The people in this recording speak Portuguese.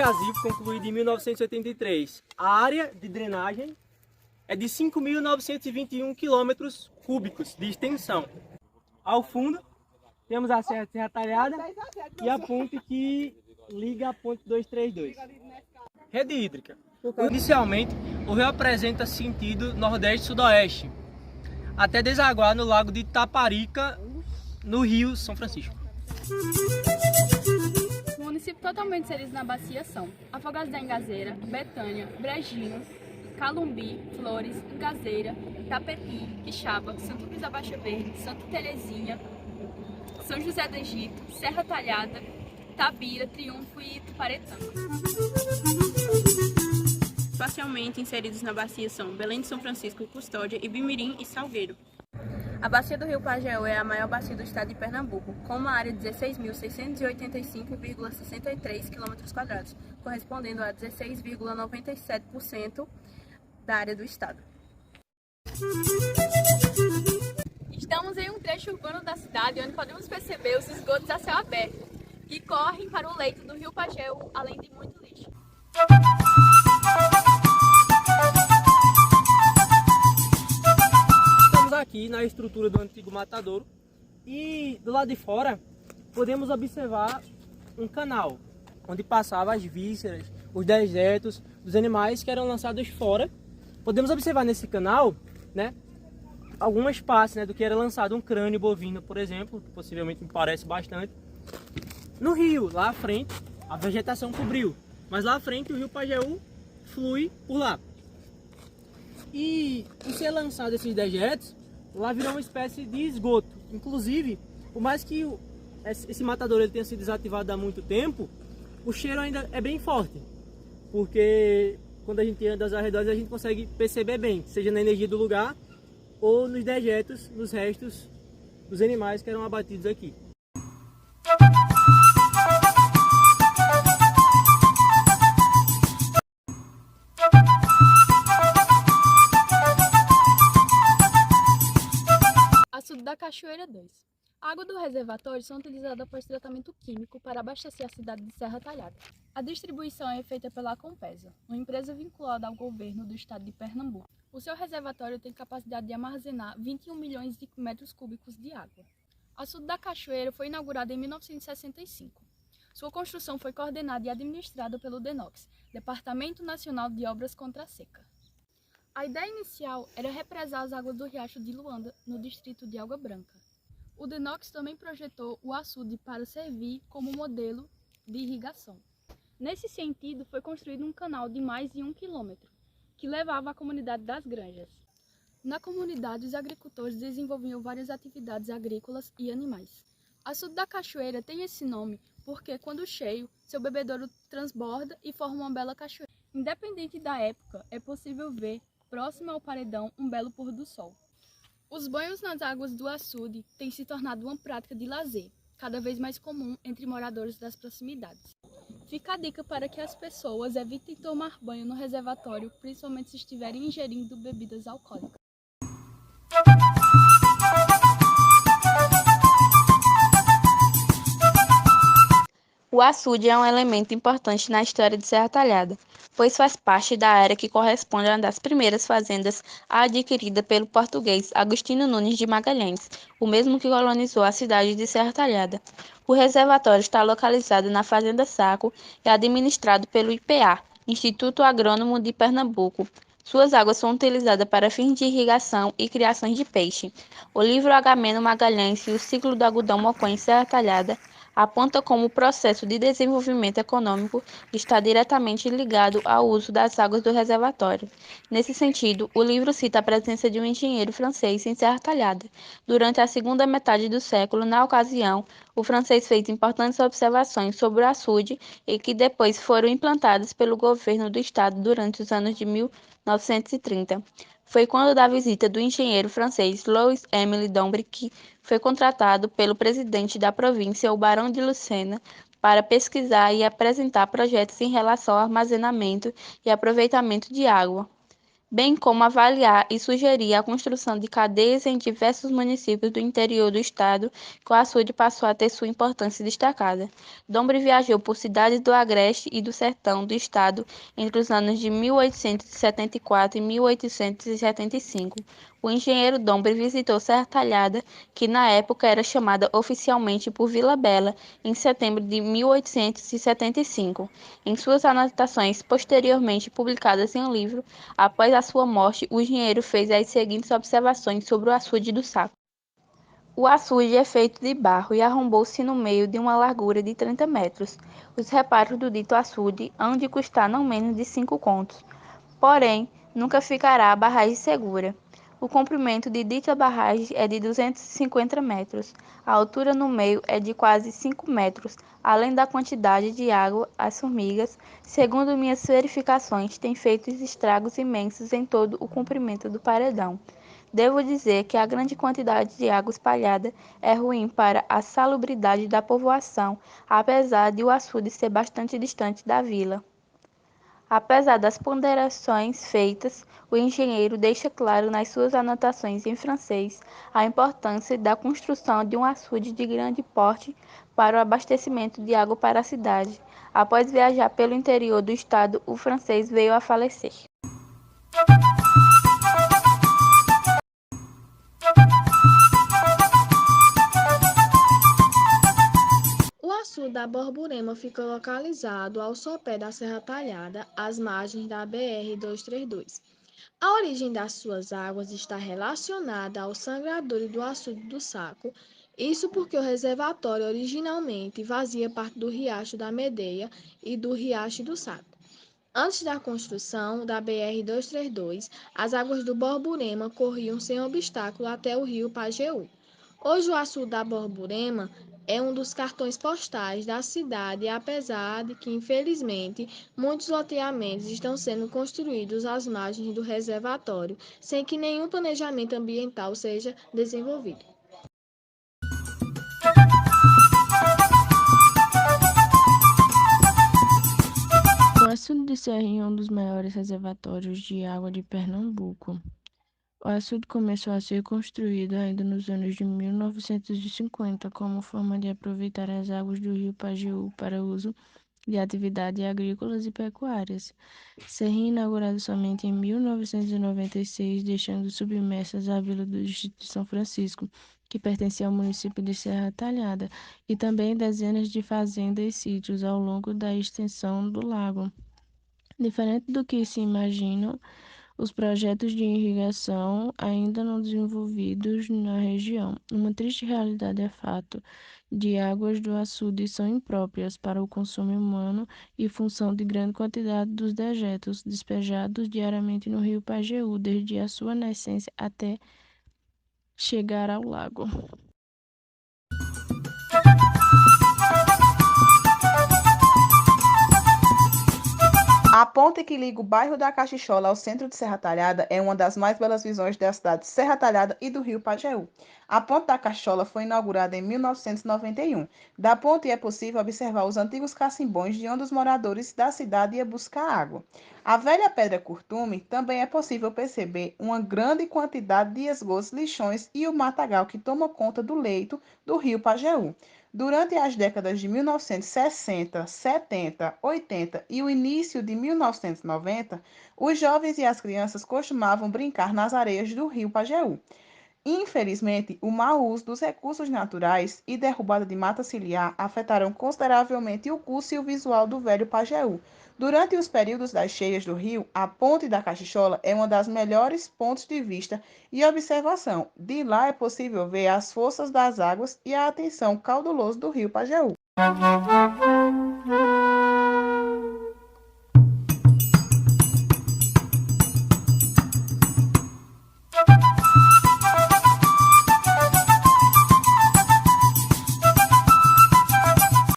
jazigo concluído em 1983. A área de drenagem é de 5.921 quilômetros cúbicos de extensão. Ao fundo, temos a Serra Talhada e a ponte que liga a ponte 232. Rede hídrica. Inicialmente, o rio apresenta sentido nordeste-sudoeste, até desaguar no lago de Taparica, no Rio São Francisco. Municípios totalmente inseridos na bacia são Afogados da Engazeira, Betânia, Brejinho, Calumbi, Flores, Engazeira, Tapeti, Quixaba, Santo Cruz da Baixa Verde, Santa Terezinha, São José do Egito, Serra Talhada, Tabira, Triunfo e Tuparetama. Parcialmente inseridos na bacia são Belém de São Francisco, Custódia, Ibimirim e Salgueiro. A bacia do Rio Pajeú é a maior bacia do estado de Pernambuco, com uma área de 16.685,63 km², correspondendo a 16,97% da área do estado. Estamos em um trecho urbano da cidade onde podemos perceber os esgotos a céu aberto, que correm para o leito do Rio Pajeú, além de muito lixo. Aqui na estrutura do antigo matadouro e do lado de fora podemos observar um canal onde passavam as vísceras, os dejetos dos animais que eram lançados fora. Podemos observar nesse canal, né, algumas partes, né, do que era lançado, um crânio bovino, por exemplo, que possivelmente me parece bastante. No rio, lá à frente, a vegetação cobriu, mas lá à frente o rio Pajeú flui por lá. E por ser lançado esses dejetos, lá virou uma espécie de esgoto. Inclusive, por mais que esse matadouro ele tenha sido desativado há muito tempo, o cheiro ainda é bem forte. Porque quando a gente anda aos arredores, a gente consegue perceber bem, seja na energia do lugar ou nos dejetos, nos restos dos animais que eram abatidos aqui. Açude da Cachoeira 2. A água do reservatório são utilizadas após tratamento químico para abastecer a cidade de Serra Talhada. A distribuição é feita pela Compesa, uma empresa vinculada ao governo do estado de Pernambuco. O seu reservatório tem capacidade de armazenar 21 milhões de metros cúbicos de água. A Açude da Cachoeira foi inaugurada em 1965. Sua construção foi coordenada e administrada pelo DENOX, Departamento Nacional de Obras contra a Seca. A ideia inicial era represar as águas do Riacho de Luanda, no distrito de Água Branca. O DENOX também projetou o açude para servir como modelo de irrigação. Nesse sentido, foi construído um canal de mais de 1 quilômetro, que levava à comunidade das Granjas. Na comunidade, os agricultores desenvolviam várias atividades agrícolas e animais. Açude da Cachoeira tem esse nome porque, quando cheio, seu bebedouro transborda e forma uma bela cachoeira. Independente da época, é possível ver, próximo ao paredão, um belo pôr do sol. Os banhos nas águas do açude têm se tornado uma prática de lazer, cada vez mais comum entre moradores das proximidades. Fica a dica para que as pessoas evitem tomar banho no reservatório, principalmente se estiverem ingerindo bebidas alcoólicas. O açude é um elemento importante na história de Serra Talhada, pois faz parte da área que corresponde a uma das primeiras fazendas adquirida pelo português Agostinho Nunes de Magalhães, o mesmo que colonizou a cidade de Serra Talhada. O reservatório está localizado na Fazenda Saco e administrado pelo IPA, Instituto Agrônomo de Pernambuco. Suas águas são utilizadas para fins de irrigação e criação de peixe. O livro Agamemnon Magalhães e o ciclo do algodão mocó em Serra Talhada aponta como o processo de desenvolvimento econômico está diretamente ligado ao uso das águas do reservatório. Nesse sentido, o livro cita a presença de um engenheiro francês em Serra Talhada. Durante a segunda metade do século, na ocasião, o francês fez importantes observações sobre o açude e que depois foram implantadas pelo governo do estado durante os anos de 1930. Foi quando da visita do engenheiro francês Louis-Émile Dombre que foi contratado pelo presidente da província, o Barão de Lucena, para pesquisar e apresentar projetos em relação ao armazenamento e aproveitamento de água. bem como avaliar e sugerir a construção de cadeias em diversos municípios do interior do estado, que o açude passou a ter sua importância destacada. Dombre viajou por cidades do agreste e do sertão do estado entre os anos de 1874 e 1875. O engenheiro Dombre visitou Serra Talhada, que na época era chamada oficialmente por Vila Bela, em setembro de 1875. Em suas anotações posteriormente publicadas em um livro, após a sua morte, o engenheiro fez as seguintes observações sobre o açude do Saco. O açude é feito de barro e arrombou-se no meio de uma largura de 30 metros. Os reparos do dito açude hão de custar não menos de 5 contos. Porém, nunca ficará a barragem segura. O comprimento de dita barragem é de 250 metros. A altura no meio é de quase 5 metros. Além da quantidade de água, as formigas, segundo minhas verificações, têm feito estragos imensos em todo o comprimento do paredão. Devo dizer que a grande quantidade de água espalhada é ruim para a salubridade da povoação, apesar de o açude ser bastante distante da vila. Apesar das ponderações feitas, o engenheiro deixa claro nas suas anotações em francês a importância da construção de um açude de grande porte para o abastecimento de água para a cidade. Após viajar pelo interior do estado, o francês veio a falecer. O açude da Borborema fica localizado ao sopé da Serra Talhada, às margens da BR-232. A origem das suas águas está relacionada ao sangradouro do açude do Saco, isso porque o reservatório originalmente fazia parte do Riacho da Medeia e do Riacho do Saco. Antes da construção da BR-232, as águas do Borborema corriam sem obstáculo até o rio Pajeú. Hoje o açude da Borborema é um dos cartões postais da cidade, apesar de que, infelizmente, muitos loteamentos estão sendo construídos às margens do reservatório, sem que nenhum planejamento ambiental seja desenvolvido. O açude de Serrinha é um dos maiores reservatórios de água de Pernambuco. O açude começou a ser construído ainda nos anos de 1950 como forma de aproveitar as águas do rio Pajeú para uso de atividades agrícolas e pecuárias. Serrinha inaugurado somente em 1996, deixando submersas a vila do distrito de São Francisco, que pertencia ao município de Serra Talhada, e também dezenas de fazendas e sítios ao longo da extensão do lago. Diferente do que se imagina, os projetos de irrigação ainda não desenvolvidos na região. Uma triste realidade é fato de águas do açude são impróprias para o consumo humano em função de grande quantidade dos dejetos despejados diariamente no rio Pajeú, desde a sua nascência até chegar ao lago. A ponte que liga o bairro da Caxixola ao centro de Serra Talhada é uma das mais belas visões da cidade de Serra Talhada e do rio Pajeú. A ponte da Caxixola foi inaugurada em 1991. Da ponte é possível observar os antigos cassimbões de onde os moradores da cidade iam buscar água. A velha pedra curtume também é possível perceber uma grande quantidade de esgotos, lixões e o matagal que toma conta do leito do rio Pajeú. Durante as décadas de 1960, 70, 80 e o início de 1990, os jovens e as crianças costumavam brincar nas areias do rio Pajeú. Infelizmente, o mau uso dos recursos naturais e derrubada de mata ciliar afetaram consideravelmente o curso e o visual do velho Pajeú. Durante os períodos das cheias do rio, a Ponte da Caxixola é uma das melhores pontos de vista e observação. De lá é possível ver as forças das águas e a atenção caudulosa do rio Pajeú.